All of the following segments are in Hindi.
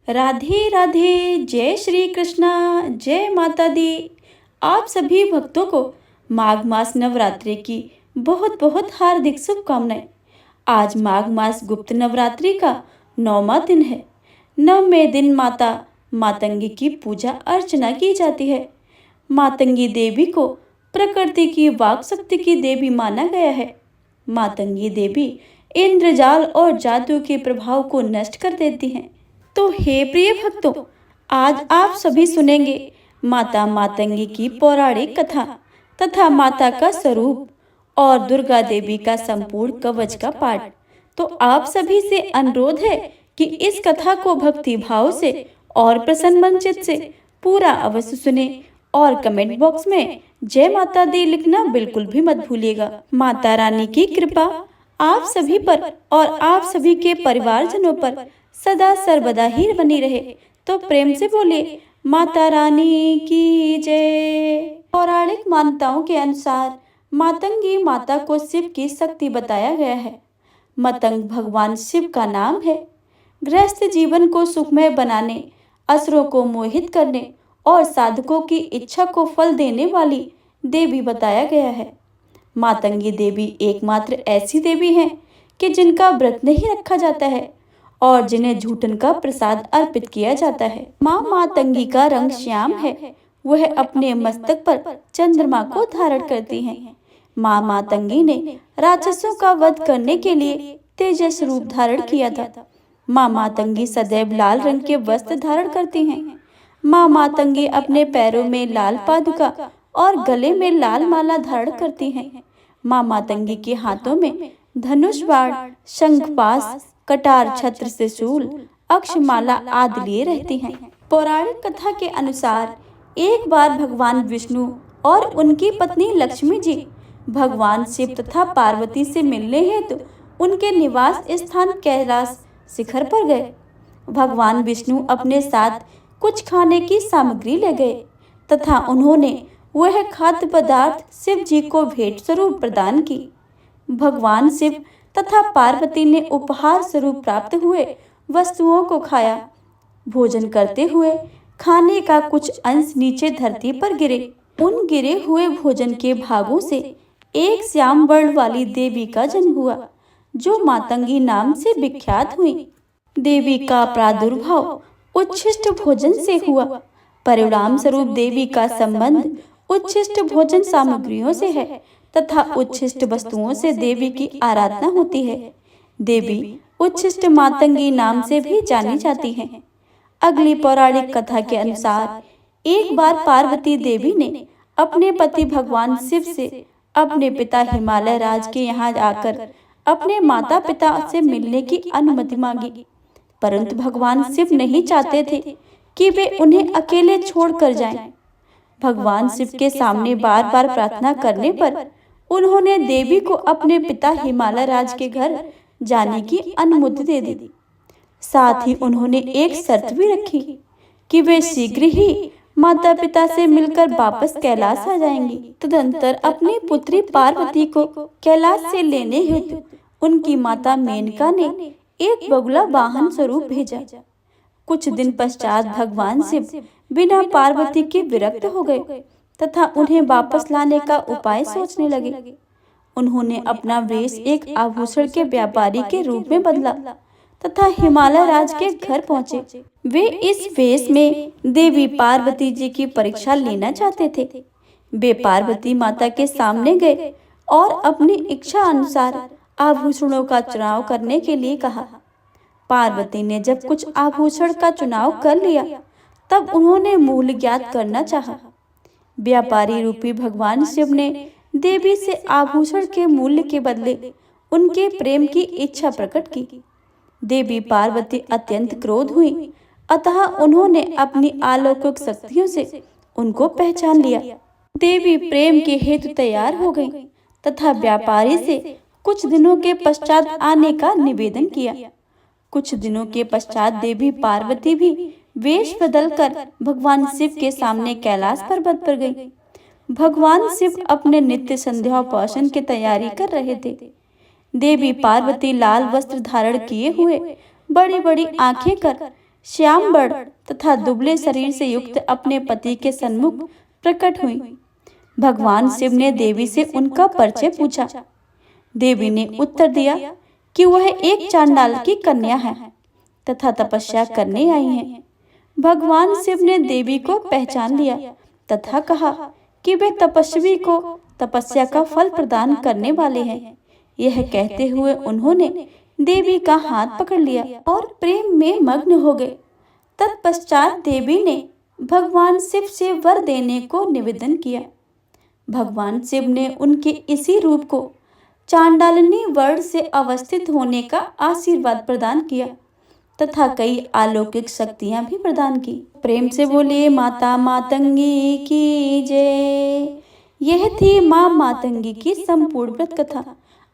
राधे राधे, जय श्री कृष्णा, जय माता दी। आप सभी भक्तों को माघ मास नवरात्रि की बहुत बहुत हार्दिक शुभकामनाएं। आज माघ मास गुप्त नवरात्रि का 9वां दिन है। 9वें दिन माता मातंगी की पूजा अर्चना की जाती है। मातंगी देवी को प्रकृति की वाक शक्ति की देवी माना गया है। मातंगी देवी इंद्रजाल और जादू के प्रभाव को नष्ट कर देती हैं। तो हे प्रिय भक्तों, आज आप सभी सुनेंगे माता मातंगी की पौराणिक कथा तथा माता का स्वरूप और दुर्गा देवी का संपूर्ण कवच का पाठ। तो आप सभी से अनुरोध है कि इस कथा को भक्ति भाव से और प्रसन्न मन चित्त से पूरा अवश्य सुने और कमेंट बॉक्स में जय माता दी लिखना बिल्कुल भी मत भूलिएगा। माता रानी की कृपा आप सभी पर और आप सभी के परिवारजनों पर सदा सर्वदा ही बनी रहे। तो प्रेम से बोलिए माता रानी की जय। पौराणिक मान्यताओं के अनुसार मातंगी माता को शिव की शक्ति बताया गया है। मतंग भगवान शिव का नाम है। गृहस्थ जीवन को सुखमय बनाने, असुरों को मोहित करने और साधकों की इच्छा को फल देने वाली देवी बताया गया है। मातंगी देवी एकमात्र ऐसी देवी हैं कि जिनका व्रत नहीं रखा जाता है और जिन्हें झूठन का प्रसाद अर्पित किया जाता है। माँ मातंगी का रंग श्याम है। वह अपने मस्तक पर चंद्रमा को धारण करती हैं। माँ मातंगी ने राक्षसों का वध करने के लिए तेजस रूप धारण किया था। माँ मातंगी सदैव लाल रंग के वस्त्र धारण करती हैं। माँ मातंगी अपने पैरों में लाल पादुका और गले में लाल माला धारण करती हैं। माँ मातंगी के हाथों में धनुष बाण, शंखपाश, कटार, छत्र, त्रिशूल, अक्षमाला आदि लिए रहती हैं। पौराणिक कथा के अनुसार एक बार भगवान विष्णु और उनकी पत्नी लक्ष्मी जी भगवान शिव तथा पार्वती से मिलने हेतु उनके निवास स्थान कैलाश शिखर पर गए। भगवान विष्णु अपने साथ कुछ खाने की सामग्री ले गए तथा उन्होंने वह खाद्य पदार्थ शिव जी को भेंट स्वरूप प्रदान की। भगवान शिव तथा पार्वती ने उपहार स्वरूप प्राप्त हुए वस्तुओं को खाया। भोजन करते हुए खाने का कुछ अंश नीचे धरती पर गिरे। उन गिरे हुए भोजन के भागों से एक श्याम वर्ण वाली देवी का जन्म हुआ, जो मातंगी नाम से विख्यात हुई। देवी का प्रादुर्भाव उच्छिष्ट भोजन से हुआ। परिणाम स्वरूप देवी का संबंध उच्छिष्ट भोजन सामग्रियों से है तथा उच्छिष्ट वस्तुओं से देवी की आराधना होती है। देवी उच्छिष्ट मातंगी नाम से भी जानी जाती हैं। अगली पौराणिक कथा के अनुसार एक बार पार्वती देवी ने अपने पति भगवान शिव से अपने पिता हिमालय राज के यहाँ आकर अपने माता पिता से मिलने की अनुमति मांगी, परंतु भगवान शिव नहीं चाहते थे कि वे उन्हें अकेले छोड़कर जाएं। भगवान शिव के सामने बार बार प्रार्थना करने पर उन्होंने देवी को अपने पिता हिमालय राज के घर जाने की अनुमति दे दी। साथ ही उन्होंने एक शर्त भी रखी कि वे शीघ्र ही माता पिता से मिलकर वापस कैलाश आ जाएंगी। तदंतर अपनी पुत्री पार्वती को कैलाश से लेने हेतु उनकी माता मेनका ने एक बगुला वाहन स्वरूप भेजा। कुछ दिन पश्चात भगवान शिव बिना पार्वती के विरक्त हो गए तथा उन्हें वापस लाने का उपाय सोचने लगे। उन्होंने अपना वेश एक आभूषण के व्यापारी के रूप में बदला तथा हिमालय राज के घर पहुंचे। वे इस वेश में देवी पार्वती जी की परीक्षा लेना चाहते थे। वे पार्वती माता के सामने गए और अपनी इच्छा अनुसार आभूषणों का चुनाव करने के लिए कहा। पार्वती ने जब कुछ आभूषण का चुनाव कर लिया, तब उन्होंने मूल्य ज्ञात करना चाहा। व्यापारी रूपी भगवान शिव ने देवी से आभूषण के मूल्य के बदले उनके प्रेम की इच्छा प्रकट की। देवी पार्वती अत्यंत क्रोध हुई, अतः उन्होंने अपनी अलौकिक शक्तियों से उनको पहचान लिया। देवी प्रेम के हेतु तैयार हो गई तथा व्यापारी से कुछ दिनों के पश्चात आने का निवेदन किया। कुछ दिनों के पश्चात देवी पार्वती भी वेश बदलकर भगवान शिव के सामने कैलाश पर्वत पर गई। भगवान शिव अपने नित्य संध्योपासन की तैयारी कर रहे थे। देवी पार्वती लाल वस्त्र धारण किए हुए बड़ी बड़ी आंखें कर श्याम वर्ण तथा दुबले शरीर से युक्त अपने पति के सन्मुख प्रकट हुई। भगवान शिव ने देवी से उनका परिचय पूछा। देवी ने उत्तर दिया कि वह एक चांडाल की कन्या है तथा तपस्या करने आई हैं। भगवान शिव ने देवी को पहचान लिया तथा कहा कि वे तपस्वी को तपस्या का फल प्रदान करने वाले हैं। यह कहते हुए उन्होंने देवी का हाथ पकड़ लिया और प्रेम में मग्न हो गए। तत्पश्चात देवी ने भगवान शिव से वर देने को निवेदन किया। भगवान शिव ने उनके इसी रूप को चांडालिनी वर्ण से अवस्थित होने का आशीर्वाद प्रदान किया तथा कई अलौकिक शक्तियां भी प्रदान की। प्रेम से बोलिए माता मातंगी की जय। यह थी माँ मातंगी की संपूर्ण व्रत कथा।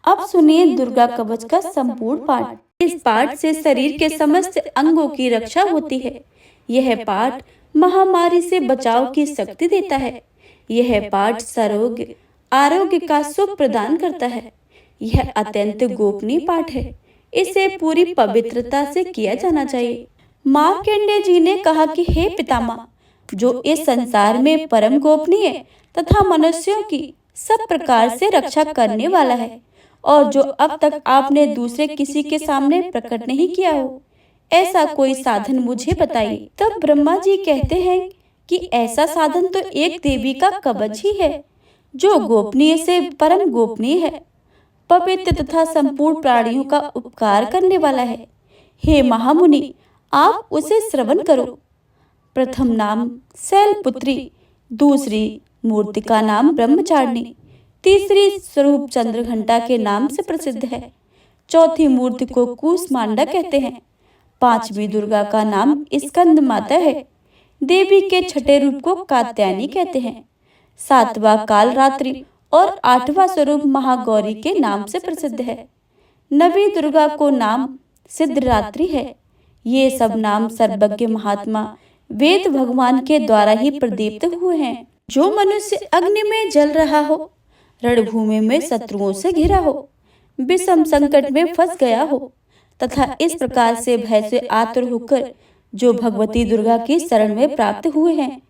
अब सुनिए दुर्गा कवच का संपूर्ण पाठ। इस पाठ से शरीर के समस्त अंगों की रक्षा होती है। यह पाठ महामारी से बचाव की शक्ति देता है। यह पाठ सरोग्य आरोग्य का सुख प्रदान करता है। यह अत्यंत गोपनीय पाठ है। इसे पूरी पवित्रता से किया जाना चाहिए। मार्कंडेय जी ने कहा कि हे पितामह, जो इस संसार में परम गोपनीय तथा मनुष्यों की सब प्रकार से रक्षा करने वाला है और जो अब तक आपने दूसरे किसी के सामने प्रकट नहीं किया हो, ऐसा कोई साधन मुझे बताइए। तब ब्रह्मा जी कहते हैं कि ऐसा साधन तो एक देवी का कवच ही है जो गोपनीय से परम गोपनीय है, पवित्र तथा संपूर्ण प्राणियों का उपकार करने वाला है। हे महामुनि, आप उसे श्रवण करो। प्रथम नाम शैलपुत्री, दूसरी मूर्ति का नाम ब्रह्मचारिणी, तीसरी स्वरूप चंद्रघंटा के नाम से प्रसिद्ध है, चौथी मूर्ति को कूष्मांडा कहते हैं, पांचवी दुर्गा का नाम स्कंद माता है, देवी के छठे रूप को कात्यायनी कहते हैं, सातवां कालरात्रि और आठवां स्वरूप महागौरी के नाम से प्रसिद्ध है, नवी दुर्गा को नाम सिद्धरात्रि है। ये सब नाम सर्वज्ञ महात्मा वेद भगवान के द्वारा ही प्रदीप्त हुए हैं। जो मनुष्य अग्नि में जल रहा हो, रणभूमि में शत्रुओं से घिरा हो, विषम संकट में फंस गया हो तथा इस प्रकार से भय से आतुर होकर जो भगवती दुर्गा की शरण में प्राप्त हुए हैं,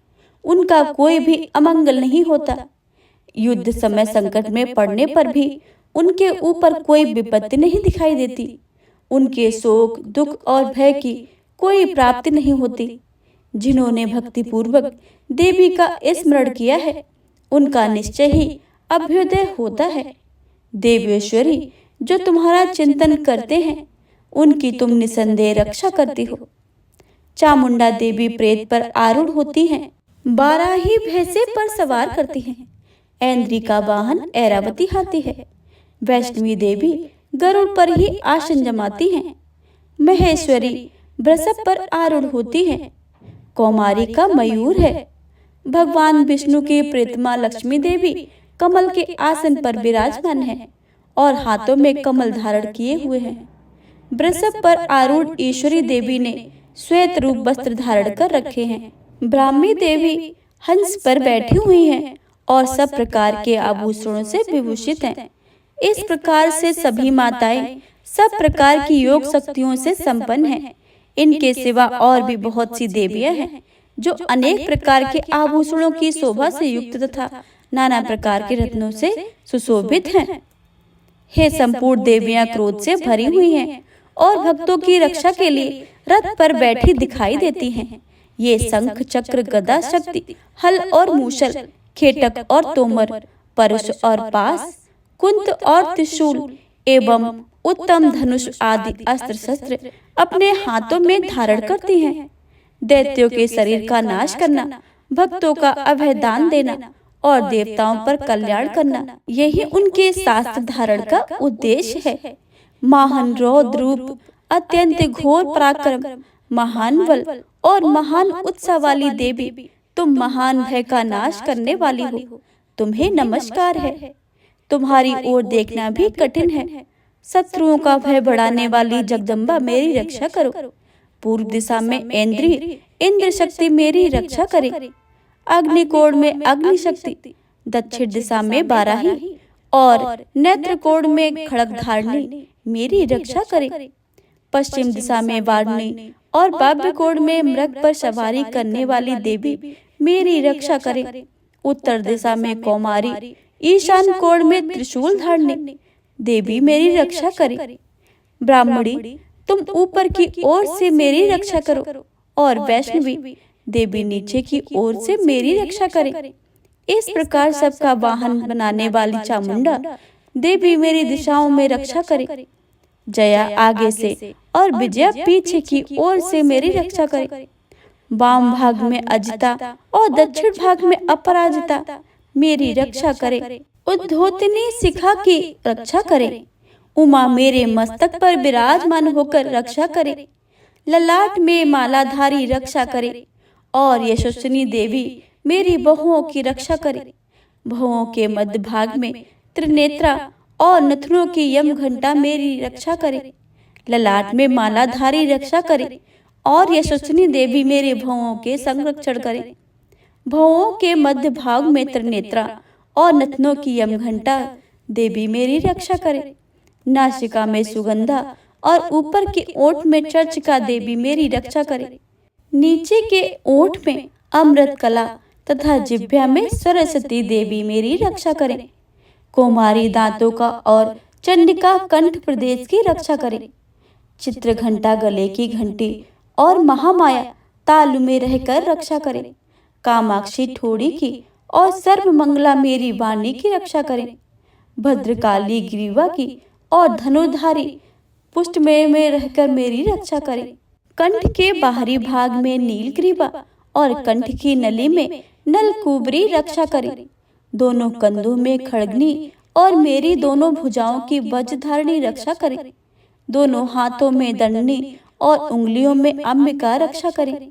उनका कोई भी अमंगल नहीं होता। युद्ध समय संकट में पड़ने पर भी उनके ऊपर कोई विपत्ति नहीं दिखाई देती। उनके शोक दुख और भय की कोई प्राप्ति नहीं होती। जिन्होंने भक्ति पूर्वक देवी का स्मरण किया है, उनका निश्चय ही अभ्युदय होता है। देवेश्वरी, जो तुम्हारा चिंतन करते हैं, उनकी तुम निसंदेह रक्षा करती हो। चामुंडा देवी प्रेत पर आरूढ़ होती हैं, 12 ही भैंसे पर सवार करती हैं। ऐन्द्री का वाहन ऐरावती हाथी है। वैष्णवी देवी गरुड़ पर ही आसन जमाती हैं। महेश्वरी वृषभ पर आरूढ़ होती हैं। कौमारी का मयूर है। भगवान विष्णु की प्रीतमा लक्ष्मी देवी कमल के आसन पर विराजमान है और हाथों में कमल धारण किए हुए हैं। वृषभ पर आरूढ़ ईश्वरी देवी ने श्वेत रूप वस्त्र धारण कर रखे हैं। ब्राह्मी देवी हंस पर बैठी हुई हैं और सब प्रकार के आभूषणों से विभूषित हैं। इस प्रकार से सभी माताएं सब प्रकार की योग शक्तियों से संपन्न हैं। इनके सिवा और भी बहुत सी देवियां हैं जो अनेक प्रकार के आभूषणों की शोभा से युक्त तथा नाना प्रकार के रत्नों से सुशोभित हैं। हे संपूर्ण देवियां क्रोध से भरी हुई हैं और भक्तों की रक्षा के लिए रथ पर बैठी दिखाई देती हैं। ये शंख चक्र गदा शक्ति हल और मूसल खेटक और तोमर परश और पास कुंत और त्रिशूल एवं उत्तम धनुष आदि अस्त्र शस्त्र अपने हाथों में धारण करती हैं। दैत्यों के शरीर का नाश करना, भक्तों का अभय दान देना और देवताओं पर कल्याण करना, यही उनके शास्त्र धारण का उद्देश्य है। महान रौद्र रूप, अत्यंत घोर पराक्रम, महान बल और महान उत्साह वाली देवी, तुम महान भय का नाश करने वाली हो। तुम्हें नमस्कार है। तुम्हारी ओर देखना भी कठिन है। शत्रुओं का भय बढ़ाने वाली जगदम्बा मेरी रक्षा करो। पूर्व दिशा में ऐन्द्री इंद्र शक्ति मेरी रक्षा करे। अग्निकोण में अग्नि शक्ति, दक्षिण दिशा में बाराही और नेत्रकोण में खड़गधारिणी मेरी रक्षा करे। पश्चिम दिशा में वारुणी और बाब्यकोड़ में मृग पर सवारी करने वाली देवी मेरी रक्षा करे। उत्तर दिशा में कौमारी, ईशान कोण में त्रिशूल धारणी देवी मेरी रक्षा करे। ब्राह्मणी, तुम ऊपर की ओर से मेरी रक्षा करो और वैष्णवी देवी नीचे की ओर से मेरी रक्षा करे। इस प्रकार सबका वाहन बनाने वाली चामुंडा देवी मेरी दिशाओं में रक्षा करे। जया आगे से और विजया पीछे की ओर से मेरी रक्षा करे। वाम भाग में अजिता और दक्षिण भाग में अपराजिता मेरी रक्षा करे। उद्धोतनी शिखा की रक्षा करे। उमा मेरे मस्तक पर विराजमान होकर रक्षा करे। ललाट में मालाधारी रक्षा करे और यशस्विनी देवी मेरी बहुओं की रक्षा करे। बहुओं के मध्य भाग में त्रिनेत्रा और नथनों की यम घंटा मेरी रक्षा करे। ललाट में मालाधारी रक्षा करे और यशस्विनी देवी मेरे भवों के संरक्षण करे। भवों के मध्य भाग में त्रिनेत्रा और नथनों की यम घंटा देवी मेरी रक्षा करे। नासिका में सुगंधा और ऊपर के ओठ में चर्चिका देवी मेरी रक्षा करे। नीचे के ओठ में अमृत कला तथा जिह्वा में सरस्वती देवी मेरी रक्षा करे। कौमारी दांतों का और चंडिका कंठ प्रदेश की रक्षा करे। चित्र घंटा गले की घंटी और महामाया तालु में रहकर रक्षा करे। कामाक्षी ठोड़ी की और सर्वमंगला मेरी वाणी की रक्षा करे। भद्रकाली ग्रीवा की और धनुधारी पुष्ट में रहकर मेरी रक्षा करे। कंठ के बाहरी भाग में नील ग्रीवा और कंठ की नली में नलकुबरी रक्षा करे। दोनों कंधों में खड़गनी और मेरी दोनों भुजाओं की वज्रधारणी रक्षा करे। दोनों हाथों में दंडनी और उंगलियों में अंबिका रक्षा करे।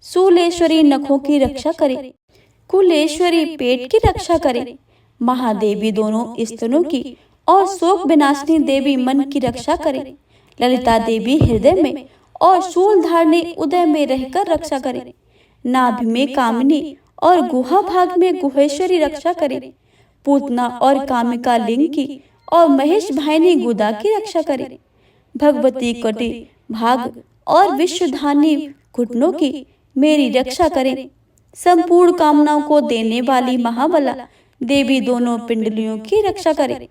शूलेश्वरी नखों की रक्षा करे। कुलेश्वरी पेट की रक्षा करे। महादेवी दोनों स्तनों की और शोक विनाशिनी देवी मन की रक्षा करे। ललिता देवी हृदय में और शूलधारणी उदय में रहकर रक्षा करे। नाभि में कामिनी और गुहा भाग में गुहेश्वरी रक्षा करे। पूतना और कामिका लिंग की और महेश भाइनी गुदा की रक्षा करे। भगवती कटी भाग और विश्वधानी घुटनों की मेरी रक्षा करे। संपूर्ण कामनाओं को देने वाली महाबला देवी दोनों पिंडलियों की रक्षा करे।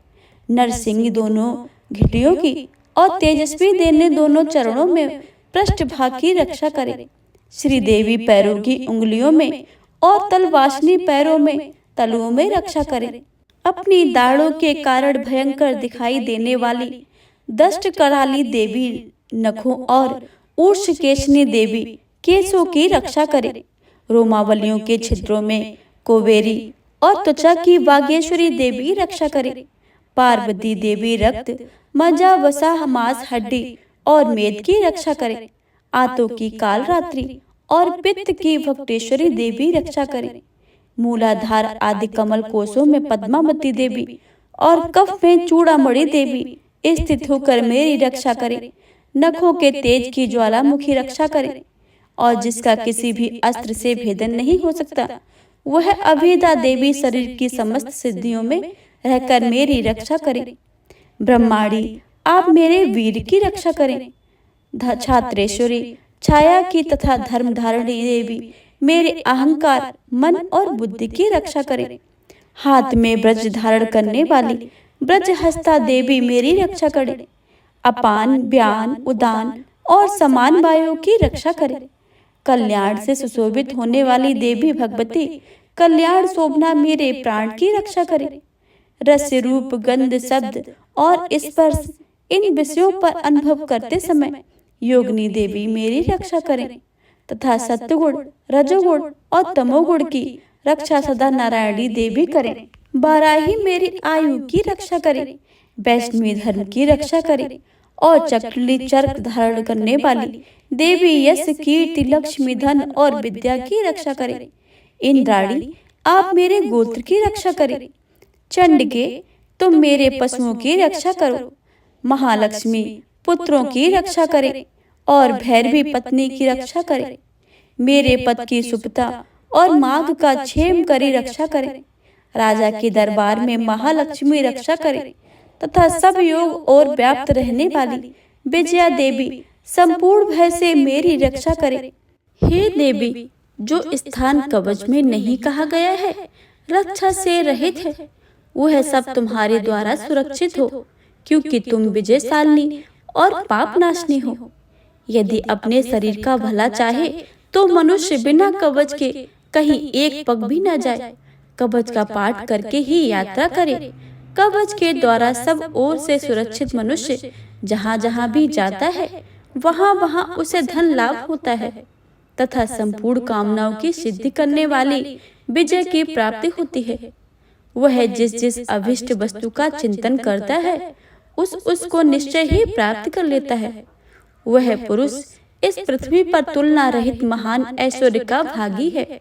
नरसिंह दोनों घिटियों की और तेजस्वी देने दोनों चरणों में पृष्ठभाग की रक्षा करे। श्री देवी पैरों की उंगलियों में और तलवासनी पैरों में तलुओं में रक्षा करे। अपनी दाढ़ों के कारण भयंकर दिखाई देने वाली दष्ट कराली देवी नखों और ऊर्ध्वकेशनी देवी केशों की रक्षा करे। रोमावलियों के छिद्रों में कोवेरी और त्वचा की बागेश्वरी देवी रक्षा करे। पार्वती देवी रक्त, मज्जा, वसा, मांस, हड्डी और मेद की रक्षा करे। आंतों की काल रात्रि और पित्त की भक्तेश्वरी देवी रक्षा करे। मूलाधार आदि कमल कोशों में पद्मावती देवी और कफ में चूड़ामणि देवी स्थित होकर मेरी रक्षा करे। नखों के तेज की ज्वालामुखी रक्षा करे और जिसका किसी भी अस्त्र से भेदन नहीं हो सकता, वह अभेदा देवी शरीर की समस्त सिद्धियों में रहकर मेरी रक्षा करे। ब्रह्माणी, आप मेरे वीर की रक्षा करें। छात्रेश्वरी छाया की तथा धर्म धारणी देवी मेरे अहंकार, मन और बुद्धि की रक्षा करें। हाथ में ब्रज धारण करने वाली ब्रज हस्ता देवी मेरी रक्षा करे। अपान, व्यान, उदान और समान वायु की रक्षा करे। कल्याण से सुशोभित होने वाली देवी भगवती कल्याण शोभना मेरे प्राण की रक्षा करे। रस, रूप, गंध, शब्द और स्पर्श इन विषयों पर अनुभव करते समय योगिनी देवी मेरी रक्षा करें तथा सत्वगुण, रजोगुण और तमोगुण की रक्षा सदा नारायणी देवी करें। बाराही मेरी आयु की रक्षा करे। वैष्णवी धर्म की रक्षा करे और चक्री चर्क धारण करने वाली देवी यश, कीर्ति, लक्ष्मी, धन और विद्या की रक्षा करे। इंद्राणी, आप मेरे गोत्र की रक्षा करें। चंडिके, तुम मेरे पशुओं की रक्षा करो। महालक्ष्मी, पुत्रों की रक्षा करे और भैरवी पत्नी की रक्षा करे। मेरे पद की सुपता और माघ का क्षेम करी रक्षा करे। राजा के दरबार में महालक्ष्मी रक्षा करे तथा सब योग और व्याप्त रहने वाली विजया देवी संपूर्ण भय से मेरी रक्षा करे। हे देवी, जो स्थान कवच में नहीं कहा गया है, रक्षा से रहित है, वह सब तुम्हारे द्वारा सुरक्षित हो, क्योंकि तुम विजयशालिनी और पाप नाशनी हो। यदि अपने शरीर का भला चाहे तो मनुष्य बिना कवच के कहीं एक पग भी न जाए। कवच का पाठ करके ही यात्रा करे। कवच के द्वारा सब ओर से सुरक्षित मनुष्य जहाँ जहाँ भी जाता है, वहाँ वहाँ उसे धन लाभ होता है तथा संपूर्ण कामनाओं की सिद्धि करने वाली विजय की प्राप्ति होती है। वह जिस जिस अभिष्ट वस्तु का चिंतन करता है, उसको निश्चय ही प्राप्त कर लेता है। वह पुरुष इस पृथ्वी पर तुलना रहित महान ऐश्वर्य का भागी है।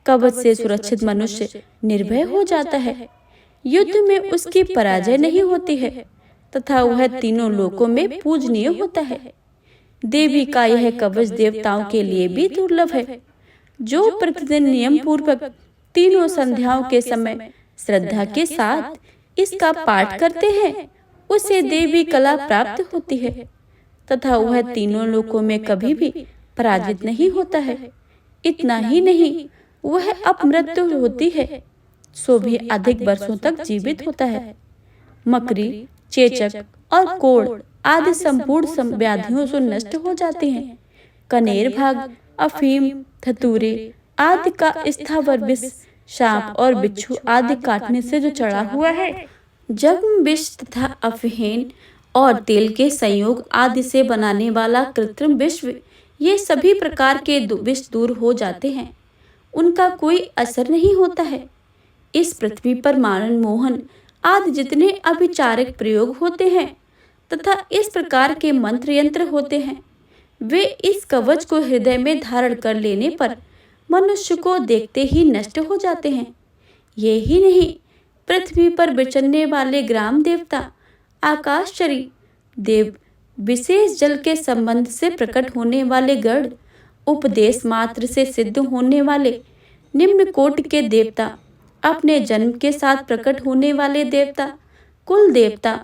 कवच से सुरक्षित मनुष्य निर्भय हो जाता है। युद्ध में उसकी पराजय नहीं होती है तथा वह तीनों लोकों में पूजनीय होता है। देवी का यह कवच देवताओं के लिए भी दुर्लभ है। जो प्रतिदिन नियम पूर्वक तीनों संध्याओं के समय श्रद्धा के साथ इसका पाठ करते हैं, उसे देवी कला प्राप्त होती है तथा वह तीनों लोकों में कभी भी पराजित नहीं होता है। इतना ही नहीं, वह अपमृत्यु होती है सो भी अधिक वर्षों तक जीवित होता है। मकरी, चेचक और कोढ़ आदि संपूर्ण व्याधियों से नष्ट हो जाते हैं। कनेर भाग, अफीम, धतूरे आदि का स्थावर विष, सांप और बिच्छू आदि काटने से जो चढ़ा हुआ है, जख्म विष तथा अफहीन और तेल के संयोग आदि से बनाने वाला कृत्रिम विष, ये सभी प्रकार के विष दूर हो जाते हैं। उनका कोई असर नहीं होता है। इस पृथ्वी पर मारण, मोहन आदि जितने अभिचारक प्रयोग होते हैं तथा इस प्रकार के मंत्र यंत्र होते हैं, वे इस कवच को हृदय में धारण कर लेने पर मनुष्य को देखते ही नष्ट हो जाते हैं। ये ही नहीं, पृथ्वी पर विचरने वाले ग्राम देवता, आकाशचरी देव, विशेष जल के संबंध से प्रकट होने वाले गण, उपदेश मात्र से सिद्ध होने वाले निम्न कोटि के देवता, अपने जन्म के साथ प्रकट होने वाले देवता, कुल देवता,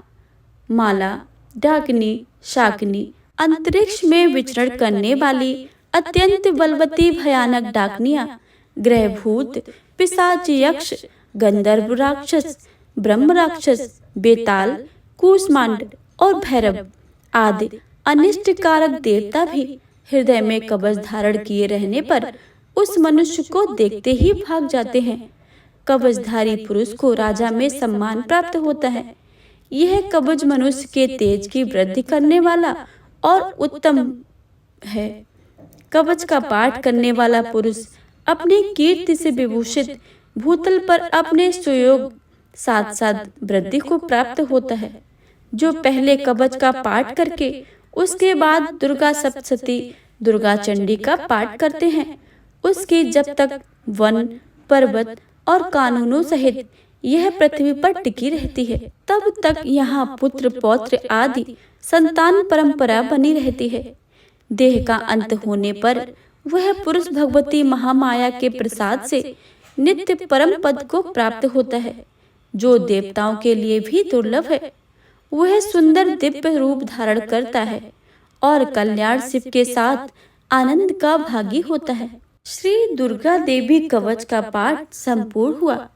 माला, डाकिनी, शाकिनी, अंतरिक्ष में विचरण करने वाली अत्यंत बलवती भयानक डाकनियां, ग्रहभूत, पिशाच, यक्ष, गंधर्व राक्षस, ब्रह्म राक्षस, बेताल, कूष्मांड और भैरव आदि अनिष्टकारक देवता भी हृदय में कवच धारण किए रहने पर उस मनुष्य को देखते ही भाग जाते हैं। कवचधारी पुरुष को राजा में सम्मान प्राप्त होता है। यह कवच मनुष्य के तेज की वृद्धि करने वाला और उत्तम है। कवच का पाठ करने वाला पुरुष अपनी कीर्ति से विभूषित भूतल पर अपने सुयोग साथ साथ वृद्धि को प्राप्त होता है। जो पहले कवच का पाठ करके उसके बाद दुर्गा सप्तशती, दुर्गा चंडी का पाठ करते हैं, उसकी जब तक वन, पर्वत और कानूनों सहित यह पृथ्वी पर टिकी रहती है, तब तक यहाँ पुत्र पौत्र आदि संतान परंपरा बनी रहती है। देह का अंत होने पर वह पुरुष भगवती महामाया के प्रसाद से नित्य परम पद को प्राप्त होता है, जो देवताओं के लिए भी दुर्लभ है। वह सुंदर दिव्य रूप धारण करता है और कल्याण शिव के साथ आनंद का भागी होता है। श्री दुर्गा देवी कवच का पाठ संपूर्ण हुआ।